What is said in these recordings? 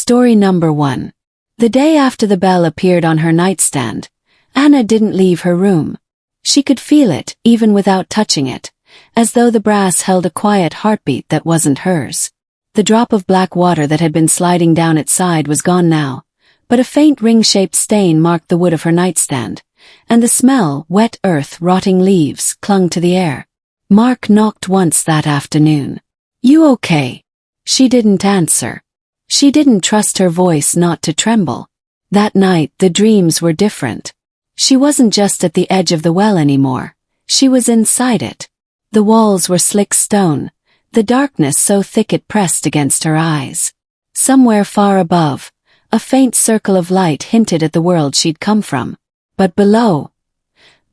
Story number 1. The day after the bell appeared on her nightstand, Anna didn't leave her room. She could feel it, even without touching it, as though the brass held a quiet heartbeat that wasn't hers. The drop of black water that had been sliding down its side was gone now, but a faint ring-shaped stain marked the wood of her nightstand, and the smell, wet earth, rotting leaves, clung to the air. Mark knocked once that afternoon. "You okay?" She didn't answer. She didn't trust her voice not to tremble. That night the dreams were different. She wasn't just at the edge of the well anymore. She was inside it. The walls were slick stone, the darkness so thick it pressed against her eyes. Somewhere far above, a faint circle of light hinted at the world she'd come from. But below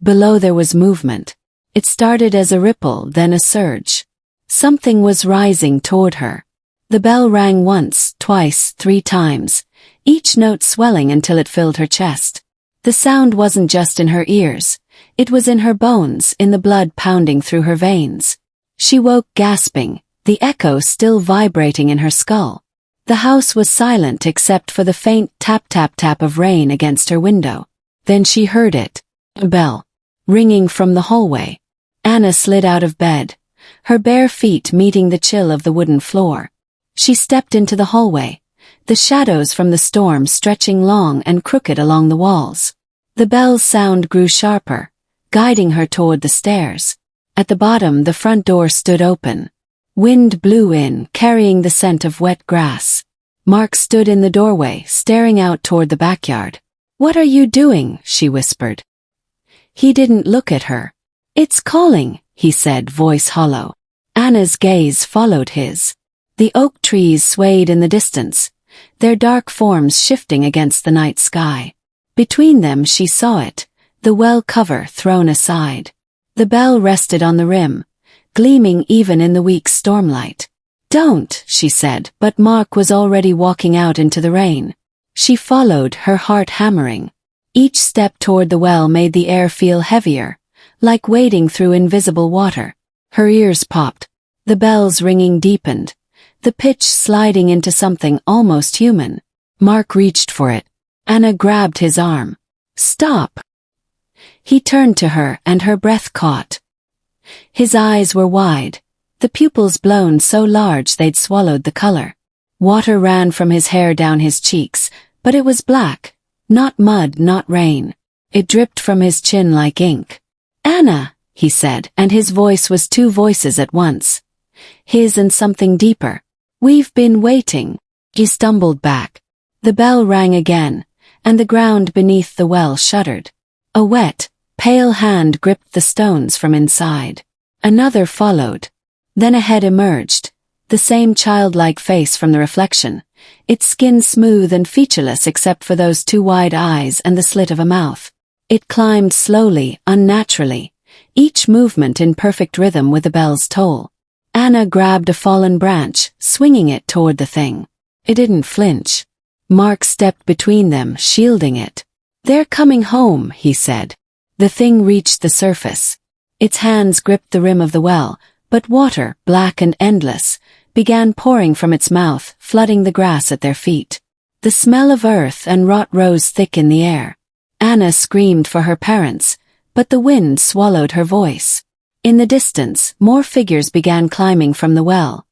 there was movement. It started as a ripple, then a surge. Something was rising toward her. The bell rang once, twice, 3 times, each note swelling until it filled her chest. The sound wasn't just in her ears, it was in her bones, in the blood pounding through her veins. She woke gasping, the echo still vibrating in her skull. The house was silent except for the faint tap-tap-tap of rain against her window. Then she heard it. A bell. Ringing from the hallway. Anna slid out of bed, her bare feet meeting the chill of the wooden floor. She stepped into the hallway, the shadows from the storm stretching long and crooked along the walls. The bell's sound grew sharper, guiding her toward the stairs. At the bottom the front door stood open. Wind blew in, carrying the scent of wet grass. Mark stood in the doorway, staring out toward the backyard. "What are you doing?" she whispered. He didn't look at her. "It's calling," he said, voice hollow. Anna's gaze followed his. The oak trees swayed in the distance, their dark forms shifting against the night sky. Between them she saw it, the well cover thrown aside. The bell rested on the rim, gleaming even in the weak stormlight. "Don't," she said, but Mark was already walking out into the rain. She followed, her heart hammering. Each step toward the well made the air feel heavier, like wading through invisible water. Her ears popped. The bell's ringing deepened, the pitch sliding into something almost human. Mark reached for it. Anna grabbed his arm. "Stop!" He turned to her and her breath caught. His eyes were wide, the pupils blown so large they'd swallowed the color. Water ran from his hair down his cheeks, but it was black, not mud, not rain. It dripped from his chin like ink. "Anna," he said, and his voice was 2 voices at once. His and something deeper. "We've been waiting." He stumbled back. The bell rang again, and the ground beneath the well shuddered. A wet, pale hand gripped the stones from inside. Another followed. Then a head emerged, the same childlike face from the reflection, its skin smooth and featureless except for those 2 wide eyes and the slit of a mouth. It climbed slowly, unnaturally, each movement in perfect rhythm with the bell's toll. Anna grabbed a fallen branch, swinging it toward the thing. It didn't flinch. Mark stepped between them, shielding it. "They're coming home," he said. The thing reached the surface. Its hands gripped the rim of the well, but water, black and endless, began pouring from its mouth, flooding the grass at their feet. The smell of earth and rot rose thick in the air. Anna screamed for her parents, but the wind swallowed her voice. In the distance, more figures began climbing from the well.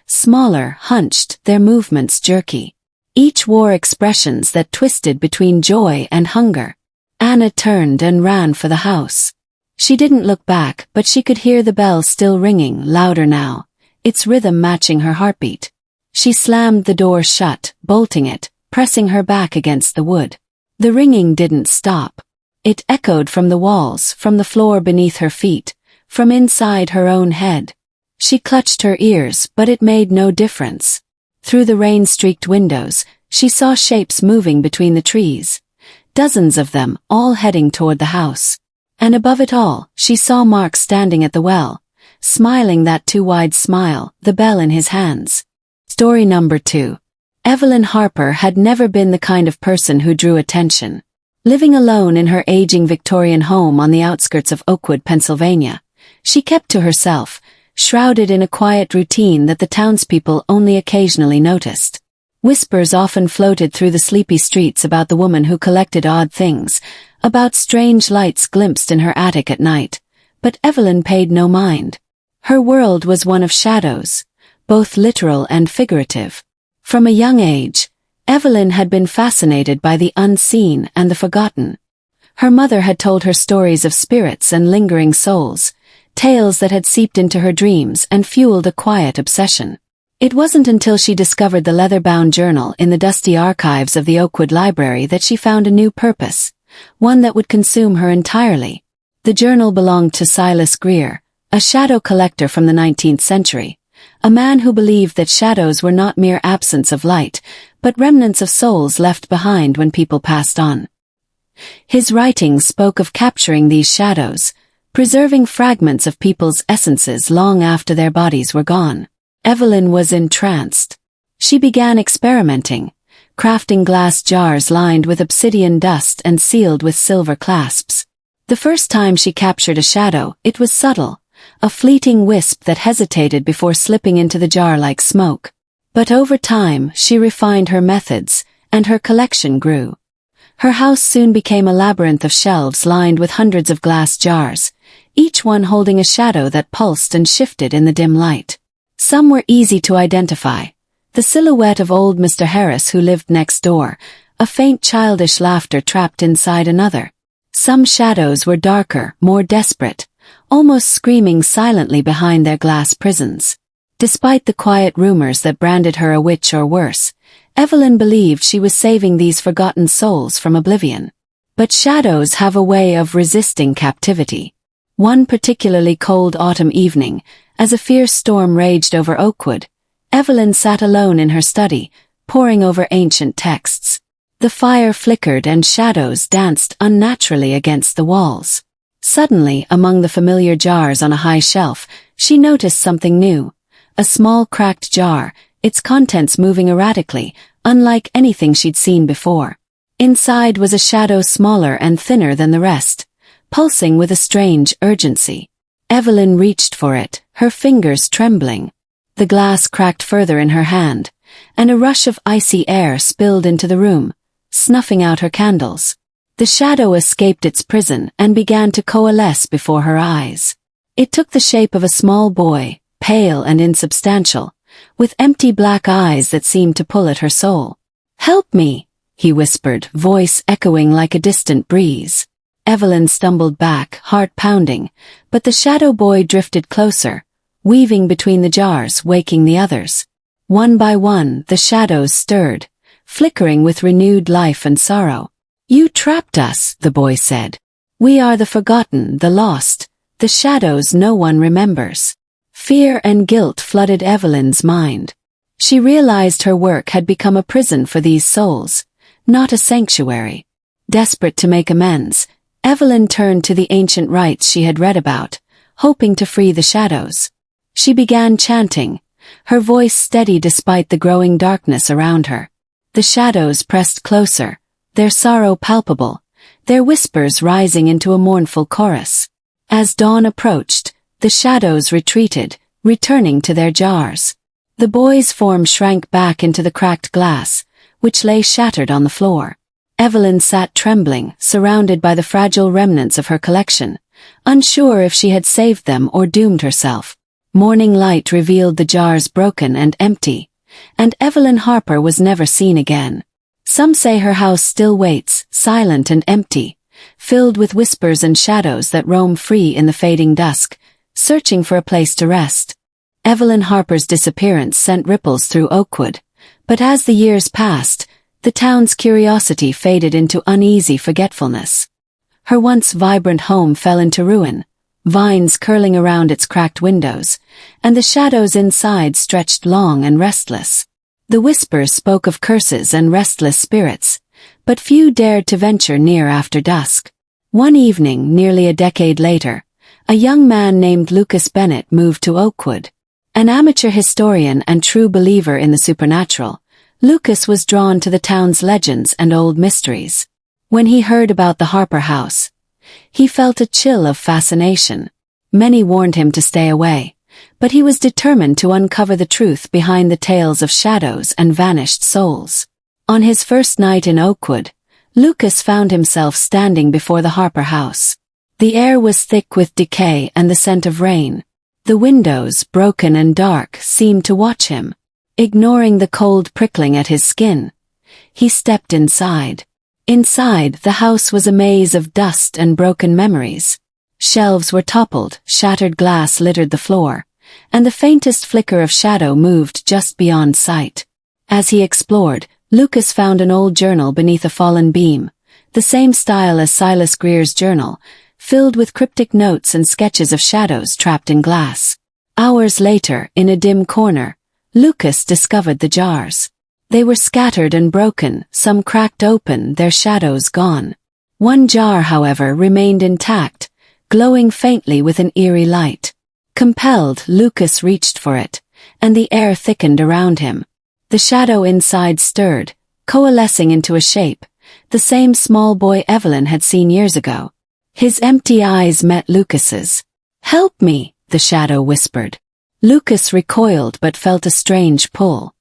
Smaller, hunched, their movements jerky. Each wore expressions that twisted between joy and hunger. Anna turned and ran for the house. She didn't look back, but she could hear the bell still ringing, louder now, its rhythm matching her heartbeat. She slammed the door shut, bolting it, pressing her back against the wood. The ringing didn't stop. It echoed from the walls, from the floor beneath her feet, from inside her own head. She clutched her ears, but it made no difference. Through the rain-streaked windows, she saw shapes moving between the trees. Dozens of them, all heading toward the house. And above it all, she saw Mark standing at the well, smiling that 2 wide smile, the bell in his hands. Story number 2. Evelyn Harper had never been the kind of person who drew attention. Living alone in her aging Victorian home on the outskirts of Oakwood, Pennsylvania, she kept to herself, shrouded in a quiet routine that the townspeople only occasionally noticed. Whispers often floated through the sleepy streets about the woman who collected odd things, about strange lights glimpsed in her attic at night, but Evelyn paid no mind. Her world was one of shadows, both literal and figurative. From a young age, Evelyn had been fascinated by the unseen and the forgotten. Her mother had told her stories of spirits and lingering souls, tales that had seeped into her dreams and fueled a quiet obsession. It wasn't until she discovered the leather-bound journal in the dusty archives of the Oakwood Library that she found a new purpose, one that would consume her entirely. The journal belonged to Silas Greer, a shadow collector from the 19th century, a man who believed that shadows were not mere absence of light, but remnants of souls left behind when people passed on. His writings spoke of capturing these shadows, preserving fragments of people's essences long after their bodies were gone. Evelyn was entranced. She began experimenting, crafting glass jars lined with obsidian dust and sealed with silver clasps. The first time she captured a shadow, it was subtle, a fleeting wisp that hesitated before slipping into the jar like smoke. But over time, she refined her methods, and her collection grew. Her house soon became a labyrinth of shelves lined with hundreds of glass jars, each one holding a shadow that pulsed and shifted in the dim light. Some were easy to identify. The silhouette of old Mr. Harris who lived next door, a faint childish laughter trapped inside another. Some shadows were darker, more desperate, almost screaming silently behind their glass prisons. Despite the quiet rumors that branded her a witch or worse, Evelyn believed she was saving these forgotten souls from oblivion. But shadows have a way of resisting captivity. One particularly cold autumn evening, as a fierce storm raged over Oakwood, Evelyn sat alone in her study, poring over ancient texts. The fire flickered and shadows danced unnaturally against the walls. Suddenly, among the familiar jars on a high shelf, she noticed something new. A small cracked jar, its contents moving erratically, unlike anything she'd seen before. Inside was a shadow smaller and thinner than the rest, pulsing with a strange urgency. Evelyn reached for it, her fingers trembling. The glass cracked further in her hand, and a rush of icy air spilled into the room, snuffing out her candles. The shadow escaped its prison and began to coalesce before her eyes. It took the shape of a small boy, pale and insubstantial, with empty black eyes that seemed to pull at her soul. "Help me," he whispered, voice echoing like a distant breeze. Evelyn stumbled back, heart pounding, but the shadow boy drifted closer, weaving between the jars, waking the others. One by one, the shadows stirred, flickering with renewed life and sorrow. "You trapped us," the boy said. "We are the forgotten, the lost, the shadows no one remembers." Fear and guilt flooded Evelyn's mind. She realized her work had become a prison for these souls, not a sanctuary. Desperate to make amends, Evelyn turned to the ancient rites she had read about, hoping to free the shadows. She began chanting, her voice steady despite the growing darkness around her. The shadows pressed closer, their sorrow palpable, their whispers rising into a mournful chorus. As dawn approached, the shadows retreated, returning to their jars. The boy's form shrank back into the cracked glass, which lay shattered on the floor. Evelyn sat trembling, surrounded by the fragile remnants of her collection, unsure if she had saved them or doomed herself. Morning light revealed the jars broken and empty, and Evelyn Harper was never seen again. Some say her house still waits, silent and empty, filled with whispers and shadows that roam free in the fading dusk, searching for a place to rest. Evelyn Harper's disappearance sent ripples through Oakwood, but as the years passed, the town's curiosity faded into uneasy forgetfulness. Her once vibrant home fell into ruin, vines curling around its cracked windows, and the shadows inside stretched long and restless. The whispers spoke of curses and restless spirits, but few dared to venture near after dusk. One evening, nearly a decade later, a young man named Lucas Bennett moved to Oakwood. An amateur historian and true believer in the supernatural, Lucas was drawn to the town's legends and old mysteries. When he heard about the Harper house, he felt a chill of fascination. Many warned him to stay away, but he was determined to uncover the truth behind the tales of shadows and vanished souls. On his first night in Oakwood, Lucas found himself standing before the Harper house. The air was thick with decay and the scent of rain. The windows, broken and dark, seemed to watch him. Ignoring the cold prickling at his skin, he stepped inside. Inside, the house was a maze of dust and broken memories. Shelves were toppled, shattered glass littered the floor, and the faintest flicker of shadow moved just beyond sight. As he explored, Lucas found an old journal beneath a fallen beam, the same style as Silas Greer's journal, filled with cryptic notes and sketches of shadows trapped in glass. Hours later, in a dim corner, Lucas discovered the jars. They were scattered and broken, some cracked open, their shadows gone. One jar, however, remained intact, glowing faintly with an eerie light. Compelled, Lucas reached for it, and the air thickened around him. The shadow inside stirred, coalescing into a shape, the same small boy Evelyn had seen years ago. His empty eyes met Lucas's. "Help me," the shadow whispered. Lucas recoiled but felt a strange pull.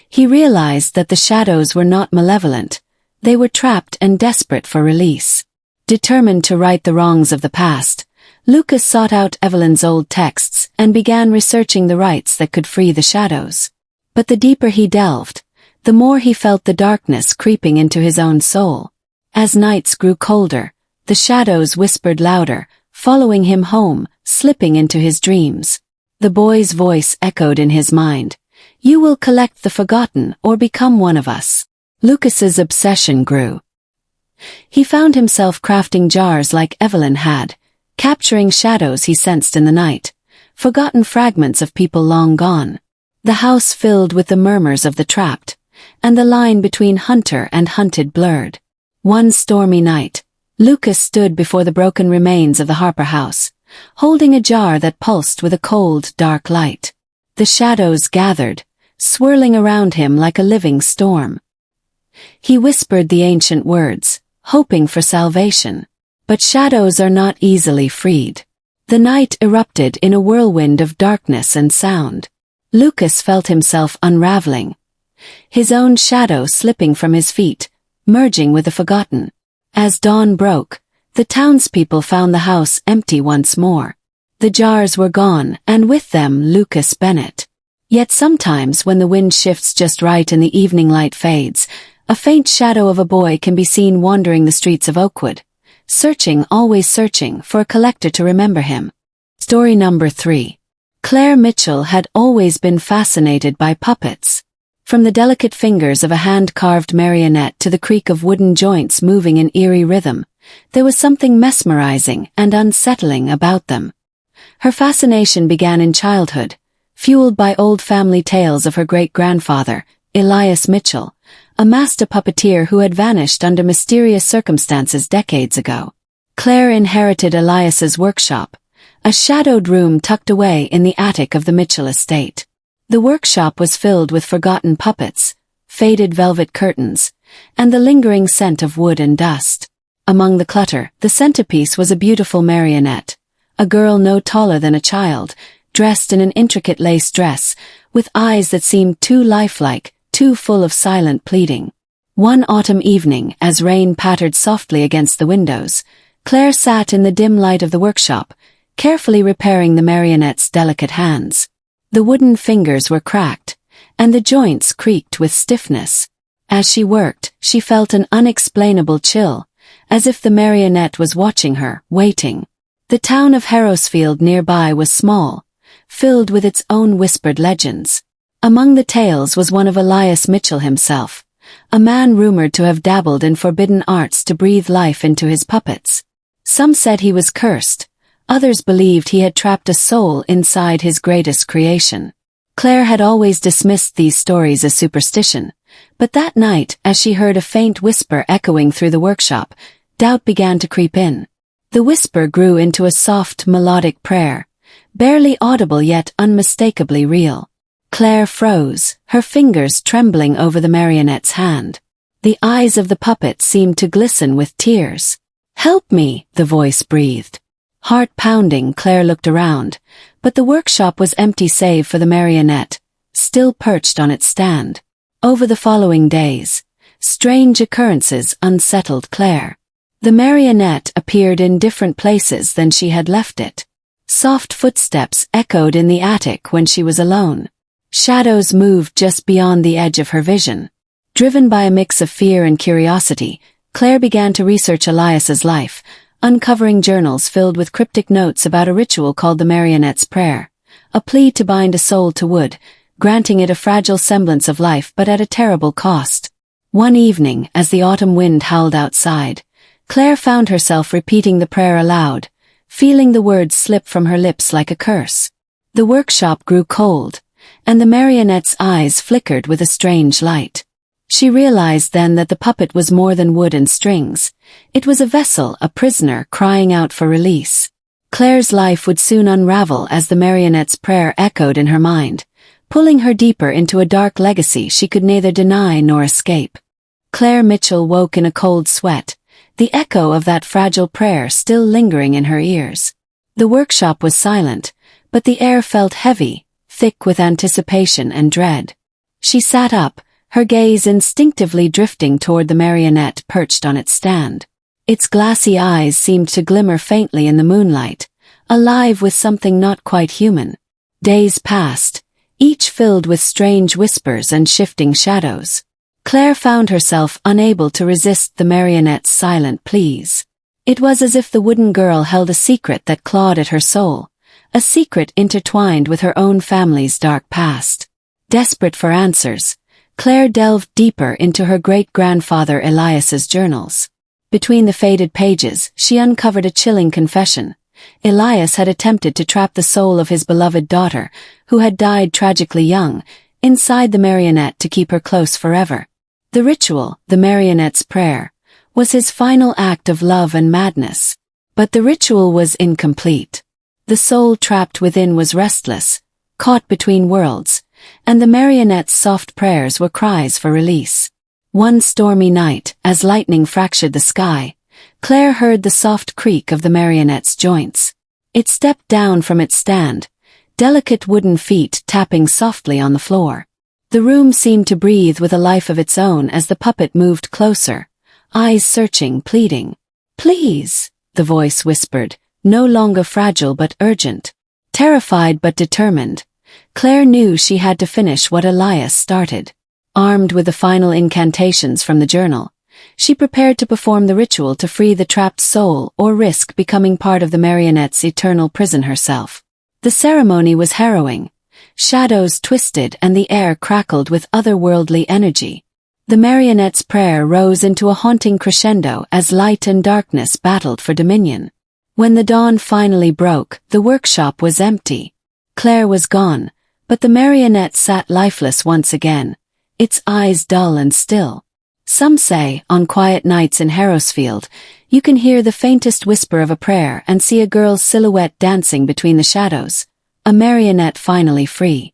He realized that the shadows were not malevolent, they were trapped and desperate for release. Determined to right the wrongs of the past, Lucas sought out Evelyn's old texts and began researching the rites that could free the shadows. But the deeper he delved, the more he felt the darkness creeping into his own soul. As nights grew colder, the shadows whispered louder, following him home, slipping into his dreams. The boy's voice echoed in his mind. "You will collect the forgotten or become one of us." Lucas's obsession grew. He found himself crafting jars like Evelyn had, capturing shadows he sensed in the night, forgotten fragments of people long gone. The house filled with the murmurs of the trapped, and the line between hunter and hunted blurred. One stormy night, Lucas stood before the broken remains of the Harper house, holding a jar that pulsed with a cold, dark light. The shadows gathered, swirling around him like a living storm. He whispered the ancient words, hoping for salvation. But shadows are not easily freed. The night erupted in a whirlwind of darkness and sound. Lucas felt himself unraveling, his own shadow slipping from his feet, merging with the forgotten. As dawn broke, the townspeople found the house empty once more. The jars were gone, and with them Lucas Bennett. Yet sometimes when the wind shifts just right and the evening light fades, a faint shadow of a boy can be seen wandering the streets of Oakwood, searching, always searching, for a collector to remember him. Story number 3. Claire Mitchell had always been fascinated by puppets. From the delicate fingers of a hand-carved marionette to the creak of wooden joints moving in eerie rhythm, there was something mesmerizing and unsettling about them. Her fascination began in childhood, fueled by old family tales of her great-grandfather, Elias Mitchell, a master puppeteer who had vanished under mysterious circumstances decades ago. Claire inherited Elias's workshop, a shadowed room tucked away in the attic of the Mitchell estate. The workshop was filled with forgotten puppets, faded velvet curtains, and the lingering scent of wood and dust. Among the clutter, the centerpiece was a beautiful marionette, a girl no taller than a child, dressed in an intricate lace dress, with eyes that seemed too lifelike, too full of silent pleading. One autumn evening, as rain pattered softly against the windows, Claire sat in the dim light of the workshop, carefully repairing the marionette's delicate hands. The wooden fingers were cracked, and the joints creaked with stiffness. As she worked, she felt an unexplainable chill, as if the marionette was watching her, waiting. The town of Harrowsfield nearby was small, filled with its own whispered legends. Among the tales was one of Elias Mitchell himself, a man rumored to have dabbled in forbidden arts to breathe life into his puppets. Some said he was cursed, others believed he had trapped a soul inside his greatest creation. Claire had always dismissed these stories as superstition, but that night, as she heard a faint whisper echoing through the workshop, doubt began to creep in. The whisper grew into a soft, melodic prayer, barely audible yet unmistakably real. Claire froze, her fingers trembling over the marionette's hand. The eyes of the puppet seemed to glisten with tears. "Help me," the voice breathed. Heart pounding, Claire looked around, But the workshop was empty save for the marionette, still perched on its stand. Over the following days, strange occurrences unsettled Claire. The marionette appeared in different places than she had left it. Soft footsteps echoed in the attic when she was alone. Shadows moved just beyond the edge of her vision. Driven by a mix of fear and curiosity, Claire began to research Elias's life, uncovering journals filled with cryptic notes about a ritual called the Marionette's Prayer, a plea to bind a soul to wood, granting it a fragile semblance of life but at a terrible cost. One evening, as the autumn wind howled outside, Claire found herself repeating the prayer aloud, feeling the words slip from her lips like a curse. The workshop grew cold, and the marionette's eyes flickered with a strange light. She realized then that the puppet was more than wood and strings. It was a vessel, a prisoner crying out for release. Claire's life would soon unravel as the marionette's prayer echoed in her mind, pulling her deeper into a dark legacy she could neither deny nor escape. Claire Mitchell woke in a cold sweat, the echo of that fragile prayer still lingering in her ears. The workshop was silent, but the air felt heavy, thick with anticipation and dread. She sat up, her gaze instinctively drifting toward the marionette perched on its stand. Its glassy eyes seemed to glimmer faintly in the moonlight, alive with something not quite human. Days passed, each filled with strange whispers and shifting shadows. Claire found herself unable to resist the marionette's silent pleas. It was as if the wooden girl held a secret that clawed at her soul, a secret intertwined with her own family's dark past. Desperate for answers, Claire delved deeper into her great-grandfather Elias's journals. Between the faded pages, she uncovered a chilling confession. Elias had attempted to trap the soul of his beloved daughter, who had died tragically young, inside the marionette to keep her close forever. The ritual, the marionette's prayer, was his final act of love and madness. But the ritual was incomplete. The soul trapped within was restless, caught between worlds, and the marionette's soft prayers were cries for release. One stormy night, as lightning fractured the sky, Claire heard the soft creak of the marionette's joints. It stepped down from its stand, delicate wooden feet tapping softly on the floor. The room seemed to breathe with a life of its own as the puppet moved closer, eyes searching, pleading. "Please," the voice whispered, no longer fragile but urgent. Terrified but determined, Claire knew she had to finish what Elias started. Armed with the final incantations from the journal, she prepared to perform the ritual to free the trapped soul or risk becoming part of the marionette's eternal prison herself. The ceremony was harrowing. Shadows twisted and the air crackled with otherworldly energy. The marionette's prayer rose into a haunting crescendo as light and darkness battled for dominion. When the dawn finally broke, the workshop was empty. Claire was gone, but the marionette sat lifeless once again, its eyes dull and still. Some say, on quiet nights in Harrowsfield, you can hear the faintest whisper of a prayer and see a girl's silhouette dancing between the shadows, a marionette finally free.